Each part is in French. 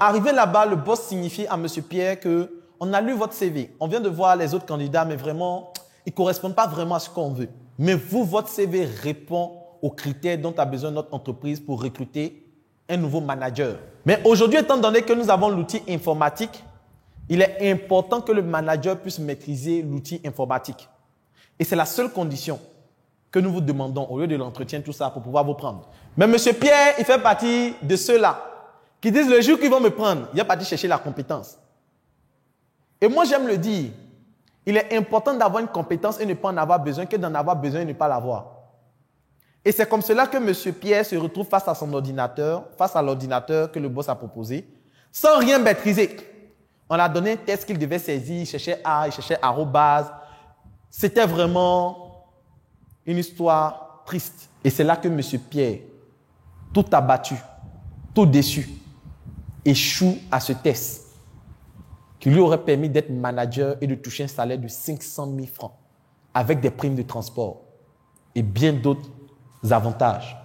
Arrivé là-bas, le boss signifie à M. Pierre qu'on a lu votre CV. On vient de voir les autres candidats, mais vraiment, ils ne correspondent pas vraiment à ce qu'on veut. Mais vous, votre CV répond aux critères dont a besoin notre entreprise pour recruter un nouveau manager. Mais aujourd'hui, étant donné que nous avons l'outil informatique, il est important que le manager puisse maîtriser l'outil informatique. Et c'est la seule condition que nous vous demandons au lieu de l'entretien, tout ça, pour pouvoir vous prendre. Mais M. Pierre, il fait partie de ceux-là qui disent le jour qu'ils vont me prendre, il est parti chercher la compétence. Et moi, j'aime le dire, il est important d'avoir une compétence et ne pas en avoir besoin que d'en avoir besoin et ne pas l'avoir. Et c'est comme cela que M. Pierre se retrouve face à son ordinateur, face à l'ordinateur que le boss a proposé, sans rien maîtriser. On a donné un test qu'il devait saisir, il cherchait A, il cherchait arrobase. C'était vraiment une histoire triste. Et c'est là que M. Pierre, tout abattu, tout déçu, échoue à ce test qui lui aurait permis d'être manager et de toucher un salaire de 500 000 francs avec des primes de transport et bien d'autres avantages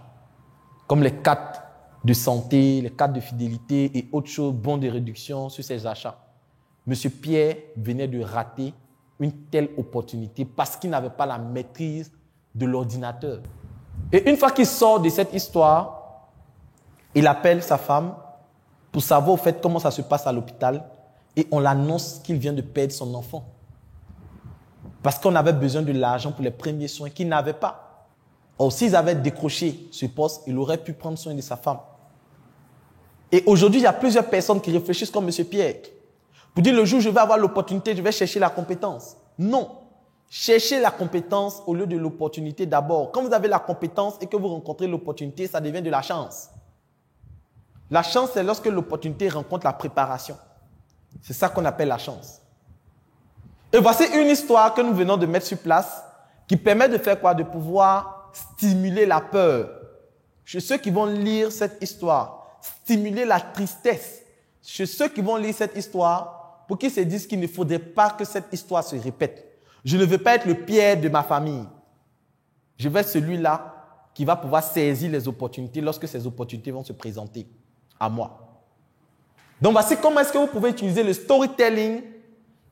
comme les cartes de santé, les cartes de fidélité et autres choses, bons de réduction sur ses achats. M. Pierre venait de rater une telle opportunité parce qu'il n'avait pas la maîtrise de l'ordinateur. Et une fois qu'il sort de cette histoire, il appelle sa femme pour savoir au fait comment ça se passe à l'hôpital et on l'annonce qu'il vient de perdre son enfant. Parce qu'on avait besoin de l'argent pour les premiers soins qu'il n'avait pas. Or, s'ils avaient décroché ce poste, il aurait pu prendre soin de sa femme. Et aujourd'hui, il y a plusieurs personnes qui réfléchissent comme M. Pierre. Pour dire le jour où je vais avoir l'opportunité, je vais chercher la compétence. Non. Cherchez la compétence au lieu de l'opportunité d'abord. Quand vous avez la compétence et que vous rencontrez l'opportunité, ça devient de la chance. La chance, c'est lorsque l'opportunité rencontre la préparation. C'est ça qu'on appelle la chance. Et voici une histoire que nous venons de mettre sur place qui permet de faire quoi? De pouvoir stimuler la peur. Chez ceux qui vont lire cette histoire, stimuler la tristesse. Chez ceux qui vont lire cette histoire, pour qu'ils se disent qu'il ne faudrait pas que cette histoire se répète. Je ne veux pas être le Pierre de ma famille. Je vais être celui-là qui va pouvoir saisir les opportunités lorsque ces opportunités vont se présenter à moi. Donc, voici comment est-ce que vous pouvez utiliser le storytelling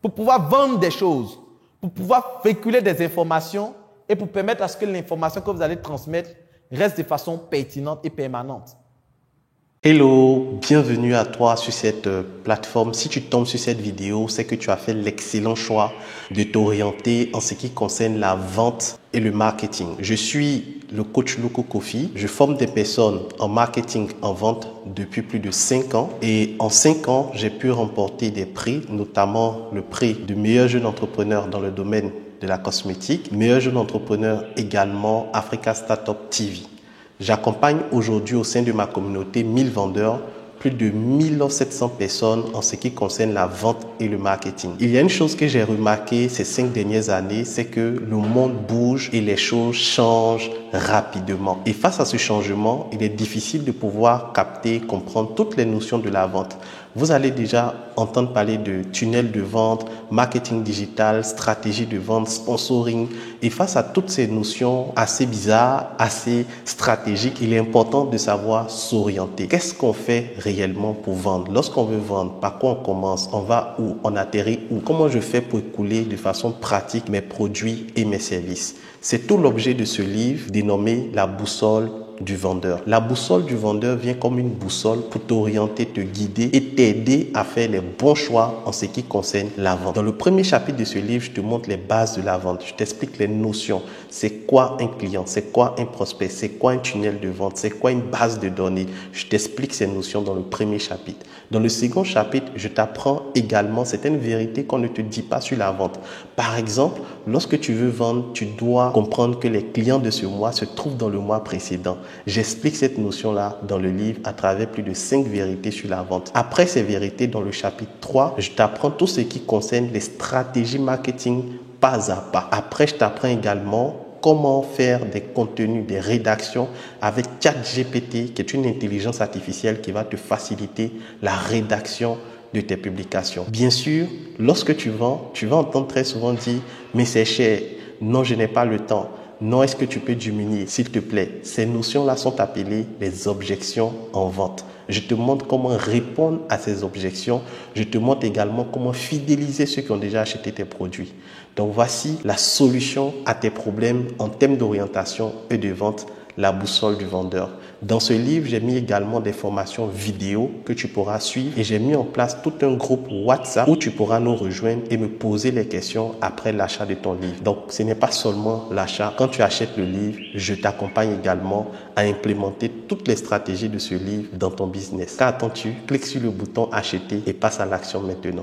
pour pouvoir vendre des choses, pour pouvoir véhiculer des informations et pour permettre à ce que l'information que vous allez transmettre reste de façon pertinente et permanente. Hello, bienvenue à toi sur cette plateforme. Si tu tombes sur cette vidéo, c'est que tu as fait l'excellent choix de t'orienter en ce qui concerne la vente et le marketing. Je suis le coach Loco Kofi. Je forme des personnes en marketing, en vente depuis plus de 5 ans. Et en 5 ans, j'ai pu remporter des prix, notamment le prix du meilleur jeune entrepreneur dans le domaine de la cosmétique, meilleur jeune entrepreneur également Africa Startup TV. J'accompagne aujourd'hui au sein de ma communauté 1000 vendeurs, plus de 1700 personnes en ce qui concerne la vente et le marketing. Il y a une chose que j'ai remarqué ces 5 dernières années, c'est que le monde bouge et les choses changent rapidement. Et face à ce changement, il est difficile de pouvoir capter, comprendre toutes les notions de la vente. Vous allez déjà entendre parler de tunnel de vente, marketing digital, stratégie de vente, sponsoring. Et face à toutes ces notions assez bizarres, assez stratégiques, il est important de savoir s'orienter. Qu'est-ce qu'on fait réellement pour vendre? Lorsqu'on veut vendre, par quoi on commence? On va où? On atterrit où? Comment je fais pour écouler de façon pratique mes produits et mes services? C'est tout l'objet de ce livre dénommé La boussole du vendeur. La boussole du vendeur vient comme une boussole pour t'orienter, te guider et t'aider à faire les bons choix en ce qui concerne la vente. Dans le premier chapitre de ce livre, je te montre les bases de la vente. Je t'explique les notions. C'est quoi un client? C'est quoi un prospect? C'est quoi un tunnel de vente? C'est quoi une base de données? Je t'explique ces notions dans le premier chapitre. Dans le second chapitre, je t'apprends également certaines vérités qu'on ne te dit pas sur la vente. Par exemple, lorsque tu veux vendre, tu dois comprendre que les clients de ce mois se trouvent dans le mois précédent. J'explique cette notion-là dans le livre à travers plus de 5 vérités sur la vente. Après ces vérités, dans le chapitre 3, je t'apprends tout ce qui concerne les stratégies marketing pas à pas. Après, je t'apprends également comment faire des contenus, des rédactions avec ChatGPT, qui est une intelligence artificielle qui va te faciliter la rédaction de tes publications. Bien sûr, lorsque tu vends, tu vas entendre très souvent dire « mais c'est cher, non, je n'ai pas le temps ». Non, est-ce que tu peux diminuer? S'il te plaît, ces notions-là sont appelées les objections en vente. Je te montre comment répondre à ces objections. Je te montre également comment fidéliser ceux qui ont déjà acheté tes produits. Donc, voici la solution à tes problèmes en termes d'orientation et de vente, la boussole du vendeur. Dans ce livre, j'ai mis également des formations vidéo que tu pourras suivre et j'ai mis en place tout un groupe WhatsApp où tu pourras nous rejoindre et me poser les questions après l'achat de ton livre. Donc, ce n'est pas seulement l'achat. Quand tu achètes le livre, je t'accompagne également à implémenter toutes les stratégies de ce livre dans ton business. Qu'attends-tu? Clique sur le bouton acheter et passe à l'action maintenant.